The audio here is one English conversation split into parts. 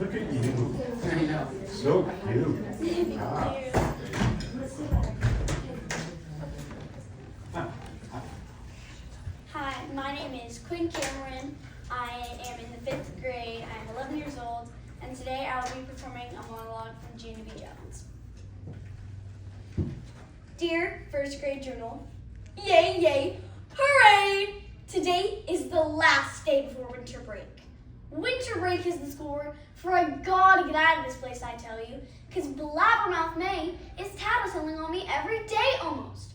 Look at you. I know. So cute. Ah. Hi, my name is Quinn. I am in the 5th grade. I am 11 years old, and today I will be performing a monologue from Gina B. Jones. Dear 1st grade journal, yay, yay, hooray! Today is the last day before winter break. Winter break is the school word for I gotta get out of this place, I tell you, because Blabbermouth May is tattling on me every day almost.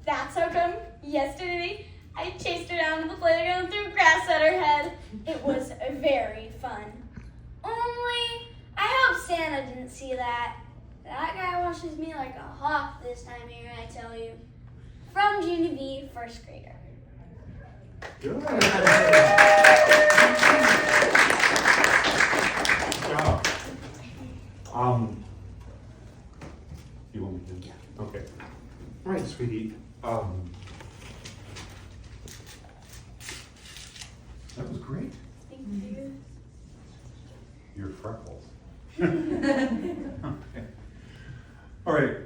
That's how come yesterday I chased her down to the playground and threw grass at her head. It was very fun. Only, I hope Santa didn't see that. That guy watches me like a hawk this time of year, I tell you. From Gina B., 1st grader. Good. Good job. You want me to? Yeah. Okay. All right, sweetie. That was great. Thank you. Your freckles. Okay. All right.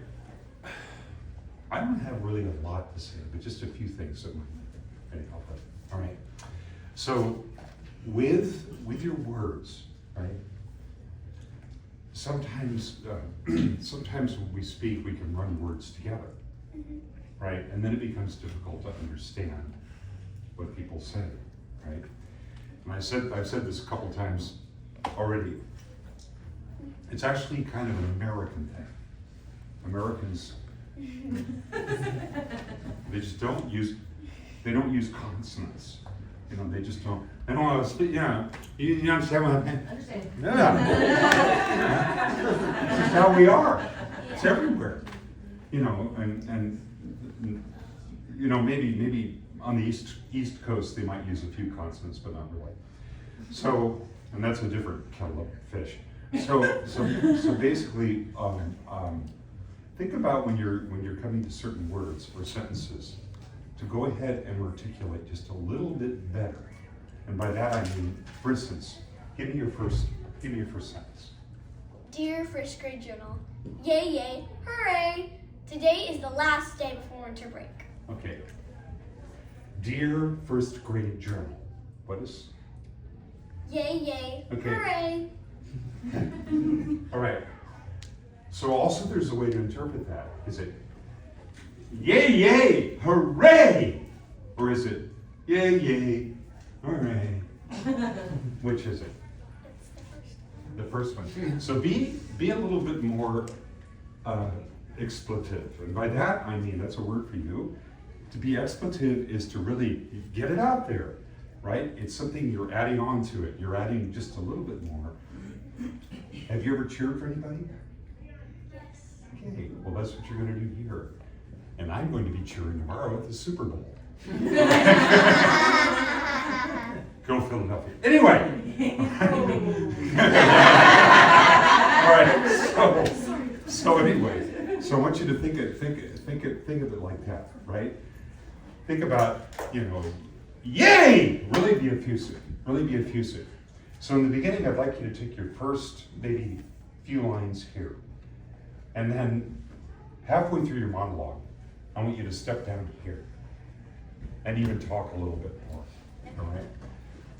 I don't have really a lot to say, but just a few things that might help us. All right. So, with your words, right? Sometimes, sometimes when we speak, we can run words together, right? And then it becomes difficult to understand what people say, right? And I've said this a couple times already. It's actually kind of an American thing. Americans, they just don't use consonants. You know, they just don't. They don't want to speak. You understand what I mean? Understand. Yeah. This is how we are. It's everywhere. You know, and you know, maybe on the East Coast they might use a few consonants, but not really. So, and that's a different kettle of fish. So basically, think about when you're coming to certain words or sentences, to go ahead and articulate just a little bit better. And by that I mean, for instance, give me your first sentence. Dear 1st grade journal, yay, yay, hooray! Today is the last day before winter break. Okay. Dear 1st grade journal. What is? Yay, yay, Okay. hooray! All right. So also there's a way to interpret that. Is it yay, yay, hooray? Or is it yay, yay, hooray? Which is it? It's The first one. So be a little bit more expletive. And by that, I mean, that's a word for you. To be expletive is to really get it out there, right? It's something you're adding on to it. You're adding just a little bit more. Have you ever cheered for anybody? Yes. Okay, well that's what you're going to do here. And I'm going to be cheering tomorrow at the Super Bowl. Go Philadelphia. Anyway. All right. So anyway, so I want you to think of it like that, right? Think about, yay! Really be effusive. Really be effusive. So in the beginning, I'd like you to take your first maybe few lines here. And then halfway through your monologue, I want you to step down here and even talk a little bit more, all right?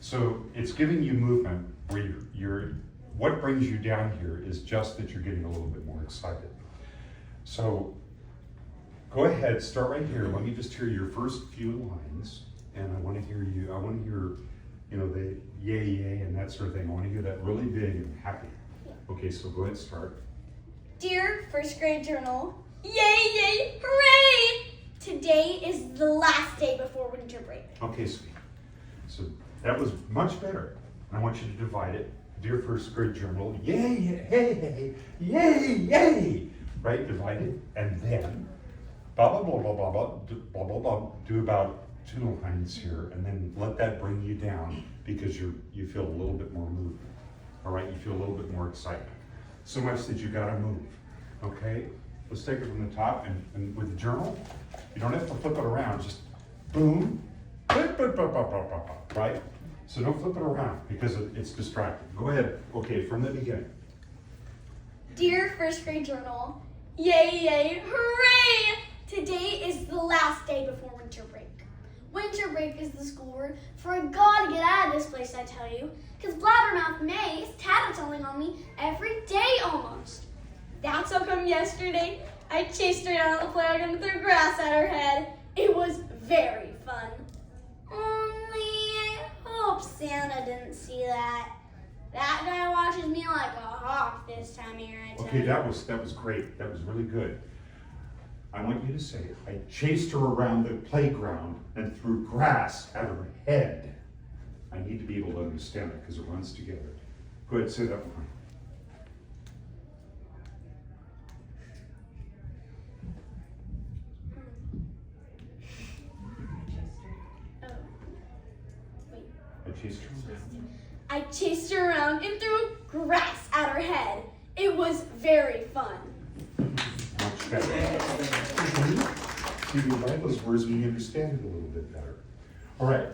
So it's giving you movement where what brings you down here is just that you're getting a little bit more excited. So go ahead, start right here. Let me just hear your first few lines, and I want to hear the yay, yay, and that sort of thing. I want to hear that really big and happy. Okay, so go ahead, start. Dear 1st grade journal, yay, yay, hooray! Today is the last day before winter break. Okay, sweet. So that was much better. I want you to divide it. Dear 1st grade journal, yay, yay, yay, yay, right? Divide it, and then blah, blah, blah, blah, blah, blah, blah, blah, blah. Do about 2 lines here, and then let that bring you down because you feel a little bit more movement. All right, you feel a little bit more excitement. So much that you gotta move, okay? Let's take it from the top, and with the journal, you don't have to flip it around, just boom, right? So don't flip it around because it's distracting. Go ahead. Okay, from the beginning. Dear first grade journal, yay, yay, hooray! Today is the last day before winter break. Winter break is the school word for I gotta get out of this place, I tell you, because Blabbermouth May is tattling on me every day almost. That's how come yesterday I chased her down on the playground and threw grass at her head. It was very fun. Only I hope Santa didn't see that. That guy watches me like a hawk this time of year, I tell Okay, you. that was great. That was really good. I want you to say, I chased her around the playground and threw grass at her head. I need to be able to understand that because it runs together. Go ahead, say that one. Oh, wait. I chased her around. I chased her around and threw grass at her head. It was very fun. Much better. See, we write those words, we understand it a little bit better. All right.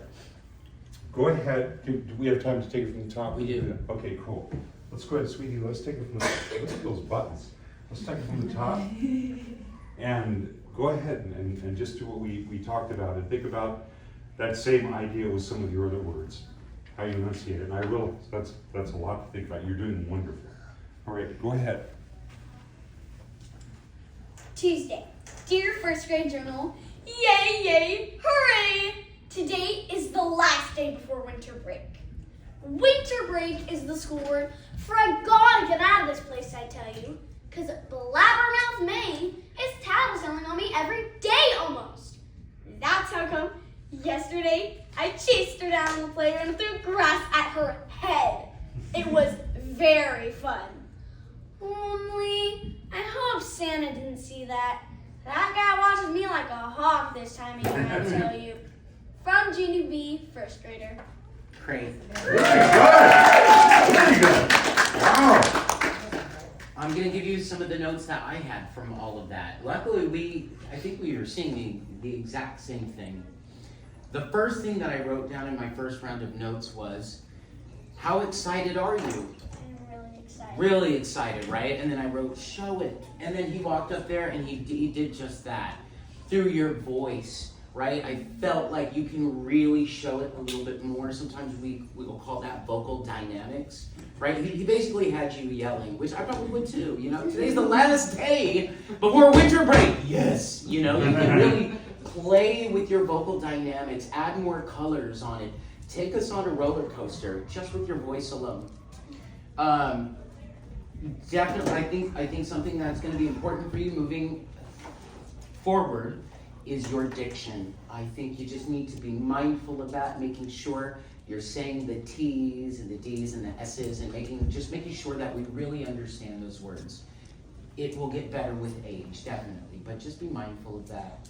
Go ahead. Do we have time to take it from the top? We do. Okay, cool. Let's go ahead, sweetie. Let's take it from the Look at those buttons. Let's take it from the top. And go ahead and just do what we talked about and think about that same idea with some of your other words, how you enunciate it. And I realize that's a lot to think about. You're doing wonderful. All right, go ahead. Tuesday. Dear first grade journal, yay, yay, hooray! Today is the last day before winter break. Winter break is the school word for I gotta get out of this place, I tell you, because Blabbermouth May is tattling on me every day almost. That's how come yesterday I chased her down the playground and threw grass at her head. It was very fun. Only I hope Santa didn't see that. That guy watches me like a hawk this time of year, I tell you. From Junior B, first grader. Great. Very good. Wow. I'm gonna give you some of the notes that I had from all of that. Luckily, I think we were seeing the exact same thing. The first thing that I wrote down in my first round of notes was, how excited are you? I'm really excited. Really excited, right? And then I wrote, show it. And then he walked up there and he did just that. Through your voice, right? I felt like you can really show it a little bit more. Sometimes we will call that vocal dynamics, right? He basically had you yelling, which I probably would too, you know? Today's the last day before winter break. Yes, you know, you can really play with your vocal dynamics, add more colors on it. Take us on a roller coaster just with your voice alone. Definitely, I think something that's going to be important for you moving forward is your diction. I think you just need to be mindful of that, making sure you're saying the T's and the D's and the S's and making sure that we really understand those words. It will get better with age, definitely, but just be mindful of that.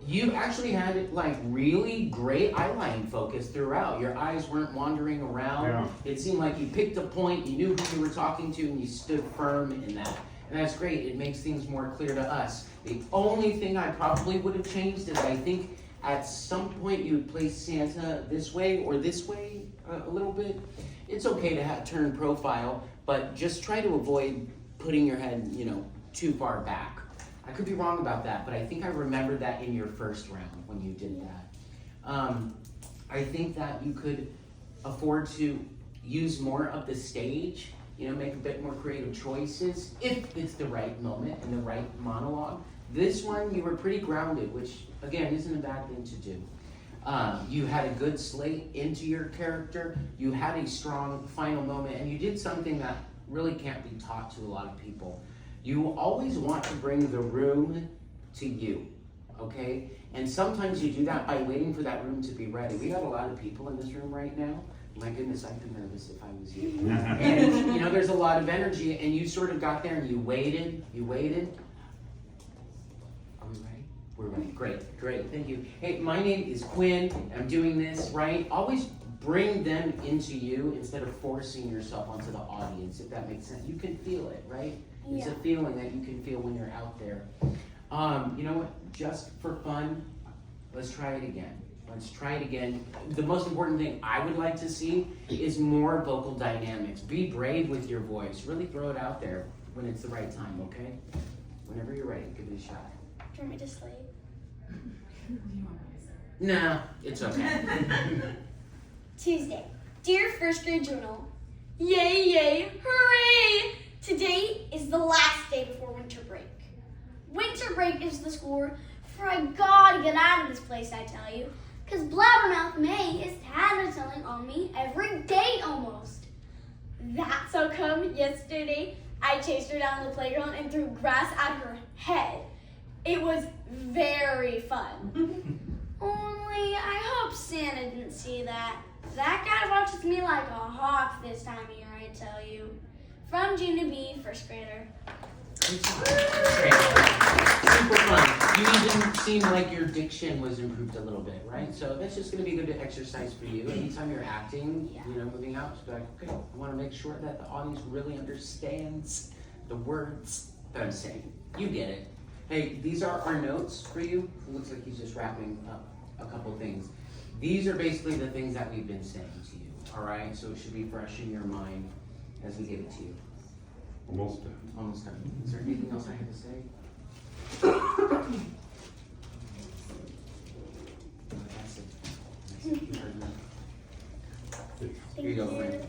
You actually had like really great eyeline focus throughout. Your eyes weren't wandering around. Yeah. It seemed like you picked a point, you knew who you were talking to, and you stood firm in that. And that's great. It makes things more clear to us. The only thing I probably would have changed is I think at some point you would place Santa this way or this way a little bit. It's okay to turn profile, but just try to avoid putting your head, too far back. I could be wrong about that, but I think I remember that in your first round when you did that. I think that you could afford to use more of the stage, make a bit more creative choices if it's the right moment and the right monologue. This one, you were pretty grounded, which again, isn't a bad thing to do. You had a good slate into your character, you had a strong final moment, and you did something that really can't be taught to a lot of people. You always want to bring the room to you, okay? And sometimes you do that by waiting for that room to be ready. We got a lot of people in this room right now. My goodness, I'd be nervous if I was you. And, there's a lot of energy, and you sort of got there and you waited. Are we ready? We're ready. Great, thank you. Hey, my name is Quinn. I'm doing this, right? Always bring them into you instead of forcing yourself onto the audience, if that makes sense. You can feel it, right? It's a feeling that you can feel when you're out there. You know what? Just for fun, let's try it again. Let's try it again. The most important thing I would like to see is more vocal dynamics. Be brave with your voice. Really throw it out there when it's the right time, okay? Whenever you're ready, give it a shot. Do you want me to sleep? Nah, it's okay. Tuesday. Dear first grade journal. Yay, yay, hooray! Today is the last day before winter break. Winter break is the score for I gotta get out of this place, I tell you. Because Blabbermouth May is tattling on me every day almost. That's how come yesterday I chased her down the playground and threw grass at her head. It was very fun. Only I hope Santa didn't see that. That guy watches me like a hawk this time of year, I tell you. From Gina B, first grader. Great job. Great. Super fun. You even seemed like your diction was improved a little bit, right? So that's just going to be a good exercise for you. Anytime you're acting, moving out, just be like, okay, I want to make sure that the audience really understands the words that I'm saying. You get it. Hey, these are our notes for you. It looks like he's just wrapping up a couple things. These are basically the things that we've been saying to you, all right? So it should be fresh in your mind as we give it to you. Almost done. Almost done. Is there anything else I have to say? That's it. You heard me. Here you go, Quinn.